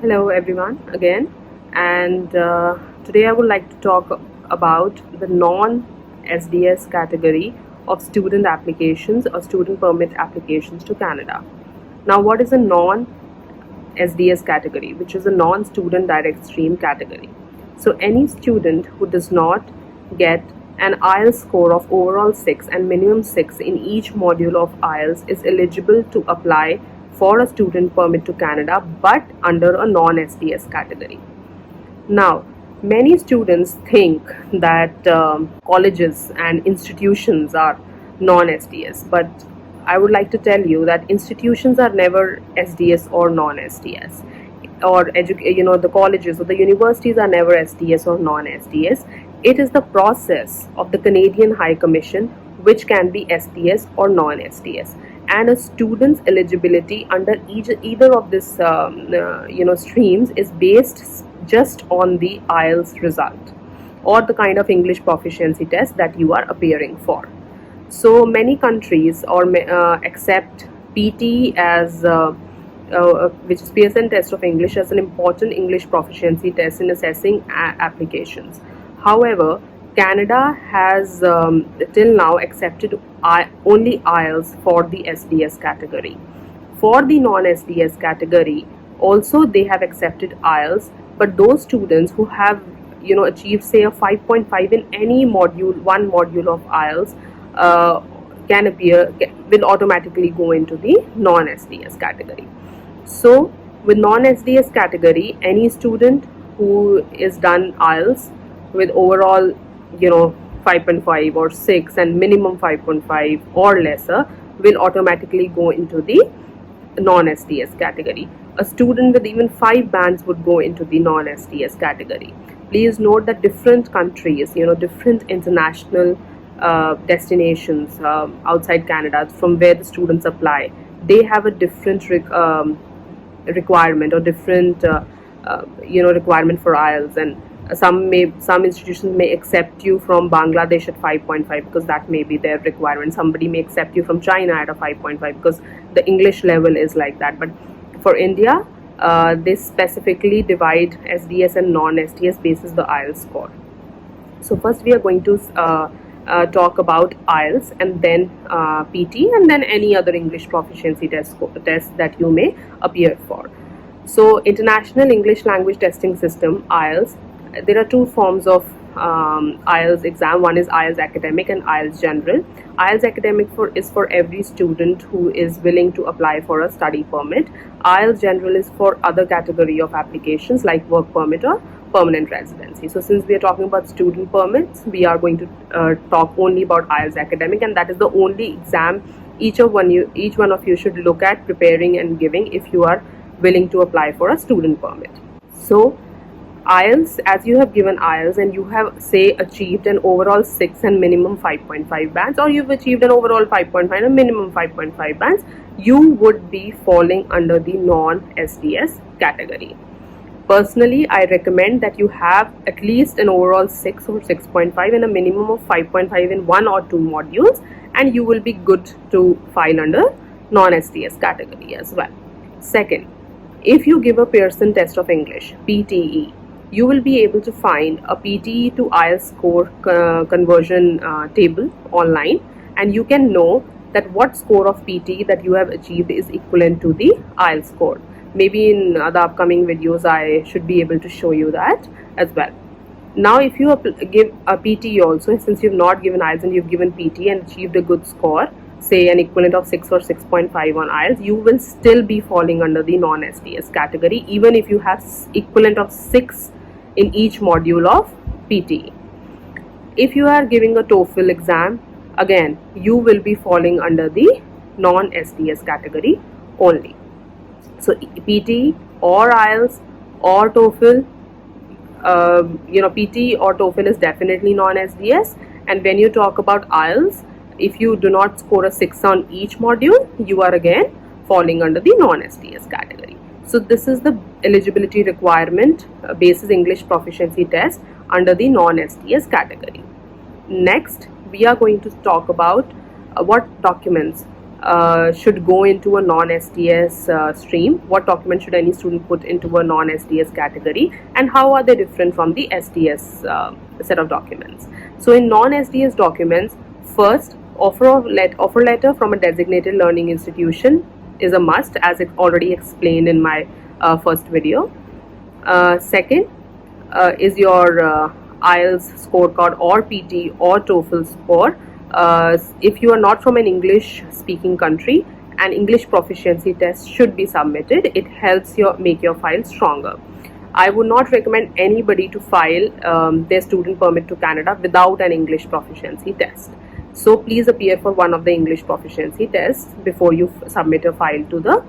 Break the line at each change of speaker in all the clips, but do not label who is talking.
Hello everyone again, and today I would like to talk about the non-SDS category of student applications or student permit applications to Canada. Now, what is a non-SDS category, which is a non-student direct stream category? So, any student who does not get an IELTS score of overall 6 and minimum 6 in each module of IELTS is eligible to apply for a student permit to Canada, but under a non-SDS category. Now, many students think that colleges and institutions are non-SDS, but I would like to tell you that institutions are never SDS or non-SDS, or the colleges or the universities are never SDS or non-SDS. It is the process of the Canadian High Commission which can be SDS or non-SDS, and a student's eligibility under either of this streams is based just on the IELTS result or the kind of English proficiency test that you are appearing for. So many countries accept PT as which is Pearson Test of English, as an important English proficiency test in assessing applications. However, Canada has till now accepted only IELTS for the SDS category. For the non-SDS category, also they have accepted IELTS, but those students who have achieved say a 5.5 in any one module of IELTS will automatically go into the non-SDS category. So with non-SDS category, any student who is done IELTS with overall 5.5 or 6 and minimum 5.5 or lesser will automatically go into the non-SDS category. A student with even 5 bands would go into the non-SDS category. Please note that different countries, different international destinations outside Canada from where the students apply, they have a different requirement or different requirement for IELTS, and some institutions may accept you from Bangladesh at 5.5 because that may be their requirement. Somebody may accept you from China at a 5.5 because the English level is like that. But for India, they specifically divide SDS and non-SDS basis the IELTS score. So first we are going to talk about IELTS, and then PT, and then any other English proficiency test that you may appear for. So International English Language Testing System, IELTS, there are two forms of IELTS exam. One is IELTS Academic and IELTS General. IELTS Academic is for every student who is willing to apply for a study permit. IELTS General is for other category of applications like work permit or permanent residency. So since we are talking about student permits, we are going to talk only about IELTS Academic, and that is the only exam each one of you should look at preparing and giving if you are willing to apply for a student permit. So IELTS, as you have given IELTS and you have say achieved an overall 6 and minimum 5.5 bands, or you've achieved an overall 5.5 and minimum 5.5 bands, you would be falling under the non-SDS category. Personally, I recommend that you have at least an overall 6 or 6.5 and a minimum of 5.5 in one or two modules, and you will be good to file under non-SDS category as well. Second, if you give a Pearson Test of English, PTE, you will be able to find a PTE to IELTS score conversion table online, and you can know that what score of PTE that you have achieved is equivalent to the IELTS score. Maybe in the upcoming videos I should be able to show you that as well. Now if you give a PTE also, since you've not given IELTS and you've given PTE and achieved a good score, say an equivalent of 6 or 6.5 on IELTS, you will still be falling under the non-SDS category even if you have equivalent of 6 in each module of PTE. If you are giving a TOEFL exam, again you will be falling under the non-SDS category only. So PTE or IELTS or TOEFL, PTE or TOEFL is definitely non-SDS, and when you talk about IELTS, if you do not score a 6 on each module, you are again falling under the non-SDS category. So this is the eligibility requirement basis English proficiency test under the non-SDS category. Next, we are going to talk about what documents should go into a non-STS stream, what document should any student put into a non-STS category, and how are they different from the STS set of documents. So in non-STS documents, first, offer letter from a designated learning institution is a must, as it already explained in my first video. Second is your IELTS scorecard or PT or TOEFL score. If you are not from an English speaking country, an English proficiency test should be submitted. It helps make your file stronger. I would not recommend anybody to file their student permit to Canada without an English proficiency test. So please appear for one of the English proficiency tests before you submit a file to the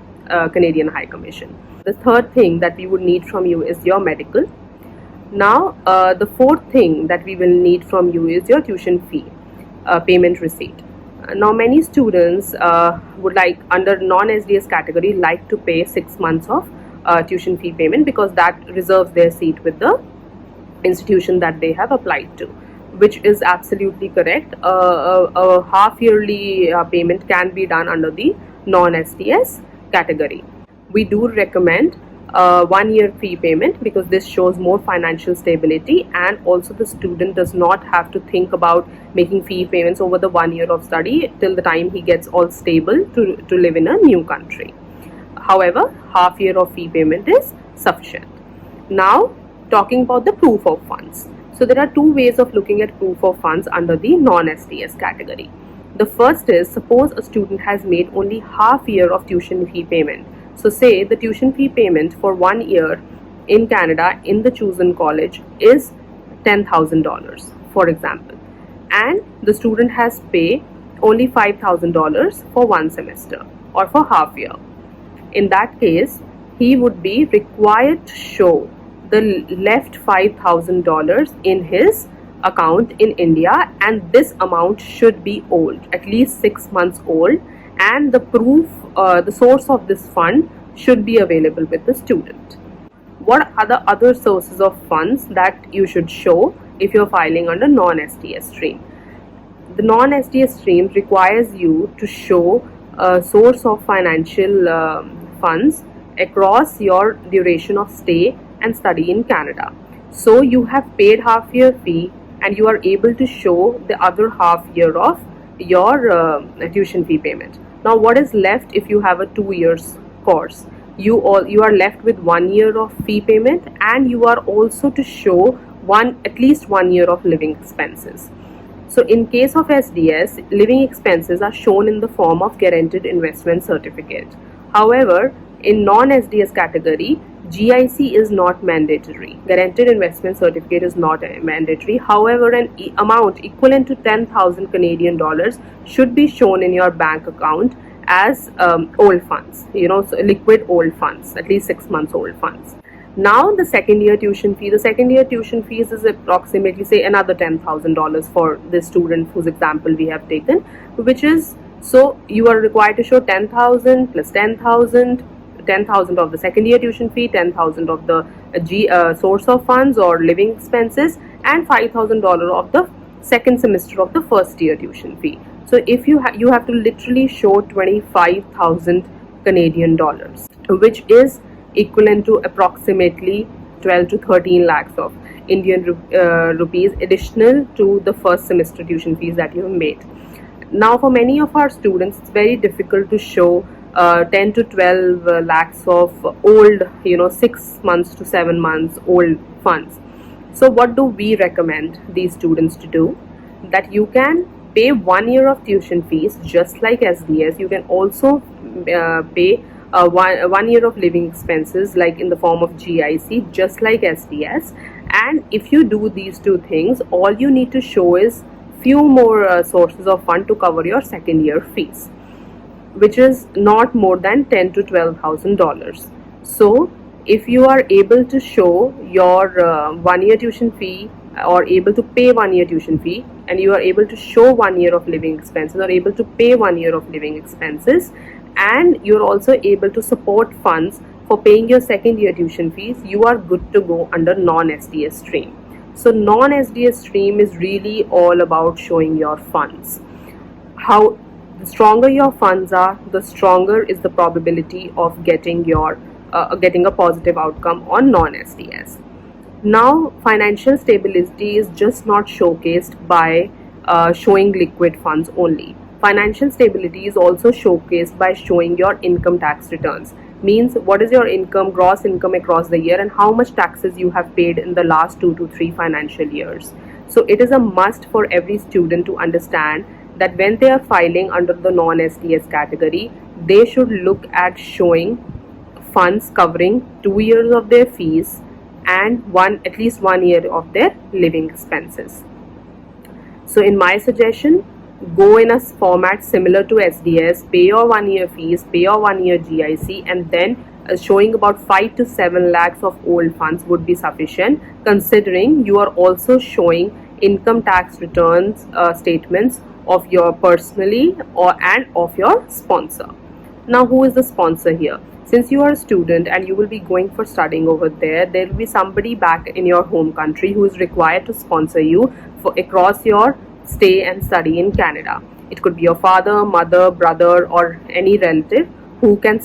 Canadian High Commission. The third thing that we would need from you is your medical. Now, the fourth thing that we will need from you is your tuition fee payment receipt. Now, many students would like, under non-SDS category, like to pay 6 months of tuition fee payment, because that reserves their seat with the institution that they have applied to, which is absolutely correct. A half-yearly payment can be done under the non-STS category. We do recommend 1 year fee payment, because this shows more financial stability, and also the student does not have to think about making fee payments over the 1 year of study till the time he gets all stable to live in a new country. However, half year of fee payment is sufficient. Now, talking about the proof of funds. So there are two ways of looking at proof of funds under the non-STS category. The first is, suppose a student has made only half year of tuition fee payment. So say the tuition fee payment for 1 year in Canada in the chosen college is $10,000, for example, and the student has paid only $5,000 for 1 semester or for half year. In that case, he would be required to show the left $5,000 in his account in India, and this amount should be old, at least 6 months old, and the proof, the source of this fund should be available with the student. What are the other sources of funds that you should show if you're filing under non-STS stream? The non-STS stream requires you to show a source of financial funds across your duration of stay and study in Canada. So you have paid half year fee, and you are able to show the other half year of your tuition fee payment. Now, what is left if you have a 2 years course? You are left with 1 year of fee payment, and you are also to show at least 1 year of living expenses. So in case of SDS, living expenses are shown in the form of guaranteed investment certificate. However, in non-SDS category, GIC is not mandatory. Guaranteed investment certificate is not mandatory. However, an amount equivalent to 10,000 Canadian dollars should be shown in your bank account as old funds, so liquid old funds, at least 6 months old funds. Now, the second year tuition fee. The second year tuition fees is approximately, say, another $10,000 for this student whose example we have taken, which is, so you are required to show 10,000 plus 10,000 of the second year tuition fee, 10,000 of the source of funds or living expenses, and $5,000 of the second semester of the first year tuition fee. So if you have to literally show 25,000 Canadian dollars, which is equivalent to approximately 12 to 13 lakhs of Indian rupees additional to the first semester tuition fees that you have made. Now, for many of our students, it's very difficult to show 10 to 12 lakhs of old, 6 months to 7 months old funds. So what do we recommend these students to do? That you can pay 1 year of tuition fees just like SDS. You can also pay 1 year of living expenses, like in the form of GIC, just like SDS. And if you do these two things, all you need to show is few more sources of fund to cover your second year fees, which is not more than $10,000 to $12,000. So if you are able to show your 1 year tuition fee, or able to pay 1 year tuition fee, and you are able to show 1 year of living expenses, or able to pay 1 year of living expenses, and you're also able to support funds for paying your second year tuition fees, you are good to go under non-SDS stream. So non-SDS stream is really all about showing your funds. How The stronger your funds are, the stronger is the probability of getting a positive outcome on non-SDS. Now, financial stability is just not showcased by showing liquid funds only. Financial stability is also showcased by showing your income tax returns. Means what is your income, gross income across the year, and how much taxes you have paid in the last 2 to 3 financial years. So it is a must for every student to understand that when they are filing under the non-SDS category, they should look at showing funds covering 2 years of their fees and at least 1 year of their living expenses. So in my suggestion, go in a format similar to SDS, pay your 1 year fees, pay your 1 year GIC, and then showing about 5 to 7 lakhs of old funds would be sufficient, considering you are also showing income tax returns statements of your personally and of your sponsor. Now, who is the sponsor here? Since you are a student and you will be going for studying over there, there will be somebody back in your home country who is required to sponsor you for across your stay and study in Canada. It could be your father, mother, brother, or any relative who can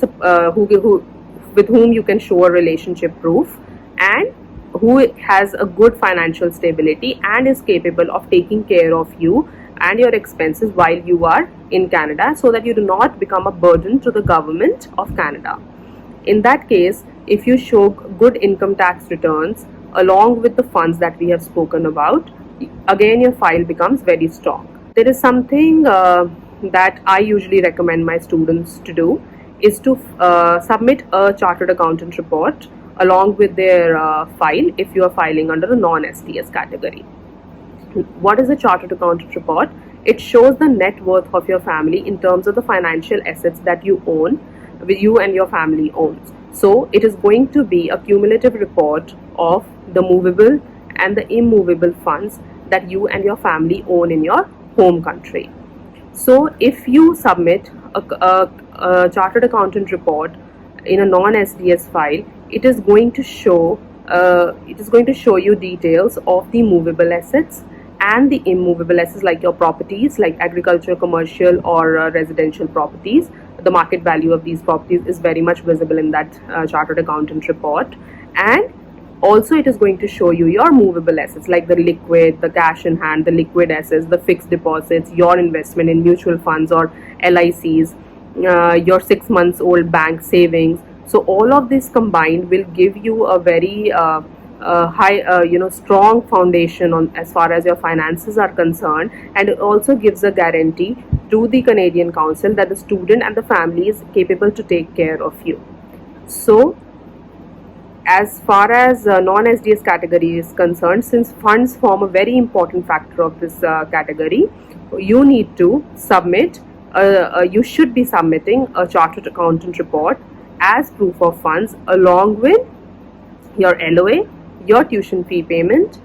with whom you can show a relationship proof, and who has a good financial stability and is capable of taking care of you and your expenses while you are in Canada, so that you do not become a burden to the government of Canada. In that case, if you show good income tax returns along with the funds that we have spoken about, again your file becomes very strong. There is something that I usually recommend my students to do, is to submit a chartered accountant report along with their file if you are filing under the non-SDS category. What is a chartered accountant report? It shows the net worth of your family in terms of the financial assets that you own, you and your family owns. So it is going to be a cumulative report of the movable and the immovable funds that you and your family own in your home country. So if you submit a chartered accountant report in a non-SDS file, it is going to show you details of the movable assets and the immovable assets, like your properties, like agricultural, commercial, or residential properties. The market value of these properties is very much visible in that chartered accountant report. And also it is going to show you your movable assets, like the liquid, the cash in hand, the liquid assets, the fixed deposits, your investment in mutual funds or LICs, your 6 months old bank savings. So all of this combined will give you a very strong foundation on as far as your finances are concerned, and it also gives a guarantee to the Canadian Council that the student and the family is capable to take care of you. So as far as non-SDS category is concerned, since funds form a very important factor of this category, you need to submit you should be submitting a chartered accountant report as proof of funds along with your LOA, your tuition fee payment,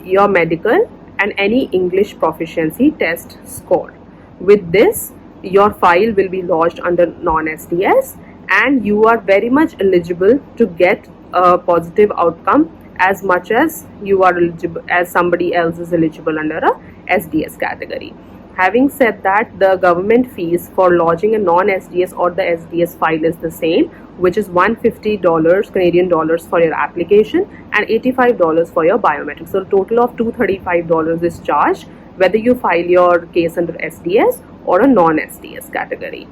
your medical, and any English proficiency test score. With this, your file will be lodged under non-SDS, and you are very much eligible to get a positive outcome as much as you are eligible as somebody else is eligible under a SDS category. Having said that, the government fees for lodging a non-SDS or the SDS file is the same, which is $150 Canadian dollars for your application and $85 for your biometrics. So a total of $235 is charged whether you file your case under SDS or a non-SDS category.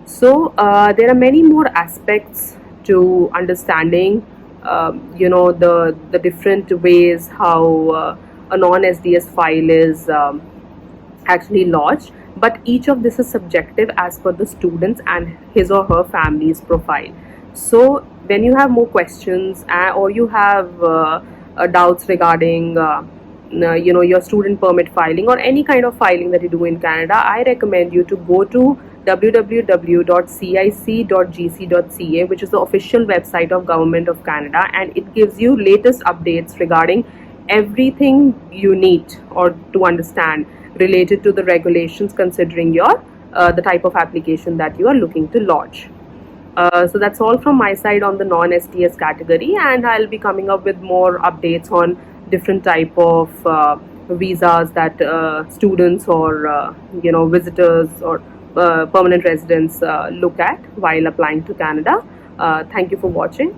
So there are many more aspects to understanding the different ways how a non-SDS file is actually lodged, but each of this is subjective as per the students and his or her family's profile. So when you have more questions or you have doubts regarding your student permit filing or any kind of filing that you do in Canada, I recommend you to go to www.cic.gc.ca, which is the official website of Government of Canada, and it gives you latest updates regarding everything you need or to understand related to the regulations considering your the type of application that you are looking to lodge. So that's all from my side on the non-SDS category, and I'll be coming up with more updates on different type of visas that students or visitors or permanent residents look at while applying to Canada. Thank you for watching.